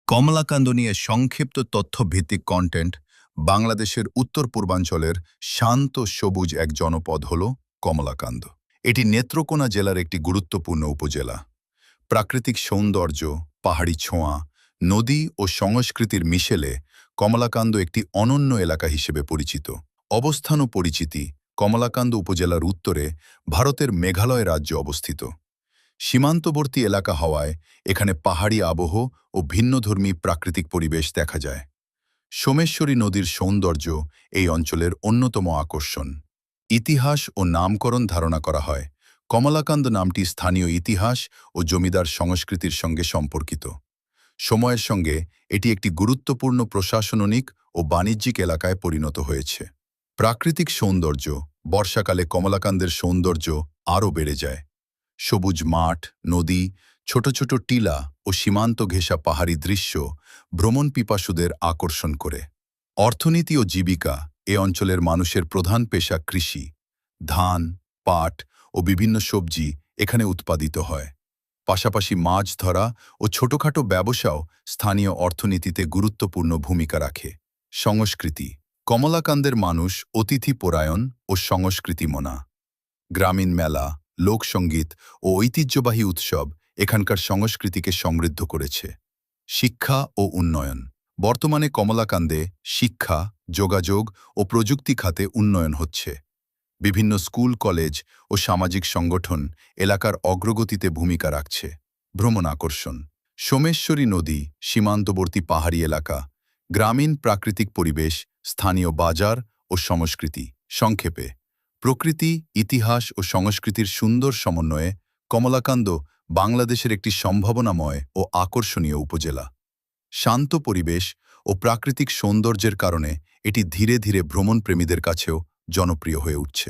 কমলাকান্ত নিয়ে সংক্ষিপ্ত তথ্যভিত্তিক কন্টেন্ট। বাংলাদেশের উত্তর পূর্বাঞ্চলের শান্ত সবুজ এক জনপদ হল কমলাকান্ত। এটি নেত্রকোনা জেলার একটি গুরুত্বপূর্ণ উপজেলা। প্রাকৃতিক সৌন্দর্য, পাহাড়ি ছোঁয়া, নদী ও সংস্কৃতির মিশেলে কমলাকান্ত একটি অনন্য এলাকা হিসেবে পরিচিত। অবস্থান ও পরিচিতি: কমলাকান্ত উপজেলার উত্তরে ভারতের মেঘালয় রাজ্য অবস্থিত। সীমান্তবর্তী এলাকা হওয়ায় এখানে পাহাড়ি আবহ ও ভিন্নধর্মী প্রাকৃতিক পরিবেশ দেখা যায়। সোমেশ্বরী নদীর সৌন্দর্য এই অঞ্চলের অন্যতম আকর্ষণ। ইতিহাস ও নামকরণ ধারণা করা হয়। কমলাকান্ত নামটি স্থানীয় ইতিহাস ও জমিদার সংস্কৃতির সঙ্গে সম্পর্কিত। সময়ের সঙ্গে এটি একটি গুরুত্বপূর্ণ প্রশাসনিক ও বাণিজ্যিক এলাকায় পরিণত হয়েছে। প্রাকৃতিক সৌন্দর্য: বর্ষাকালে কমলাকান্তের সৌন্দর্য আরও বেড়ে যায়। সবুজ মাঠ, নদী, ছোট ছোট টিলা ও সীমান্ত ঘেঁষা পাহাড়ি দৃশ্য ভ্রমণ পিপাসুদের আকর্ষণ করে। অর্থনীতি ও জীবিকা: এ অঞ্চলের মানুষের প্রধান পেশা কৃষি। ধান, পাট ও বিভিন্ন সবজি এখানে উৎপাদিত হয়। পাশাপাশি মাছ ধরা ও ছোটখাটো ব্যবসাও স্থানীয় অর্থনীতিতে গুরুত্বপূর্ণ ভূমিকা রাখে। সংস্কৃতি: কমলাকান্তের মানুষ অতিথিপরায়ণ ও সংস্কৃতিমনা। গ্রামীণ মেলা, লোকসঙ্গীত ও ঐতিহ্যবাহী উৎসব এখানকার সংস্কৃতিকে সমৃদ্ধ করেছে। শিক্ষা ও উন্নয়ন: বর্তমানে কমলাকান্তে শিক্ষা, যোগাযোগ ও প্রযুক্তি খাতে উন্নয়ন হচ্ছে। বিভিন্ন স্কুল, কলেজ ও সামাজিক সংগঠন এলাকার অগ্রগতিতে ভূমিকা রাখছে। ভ্রমণ আকর্ষণ: সোমেশ্বরী নদী, সীমান্তবর্তী পাহাড়ি এলাকা, গ্রামীণ প্রাকৃতিক পরিবেশ, স্থানীয় বাজার ও সংস্কৃতি। সংক্ষেপে, প্রকৃতি, ইতিহাস ও সংস্কৃতির সুন্দর সমন্বয়ে কমলাকান্ত বাংলাদেশের একটি সম্ভাবনাময় ও আকর্ষণীয় উপজেলা। শান্ত পরিবেশ ও প্রাকৃতিক সৌন্দর্যের কারণে এটি ধীরে ধীরে ভ্রমণপ্রেমীদের কাছেও জনপ্রিয় হয়ে উঠছে।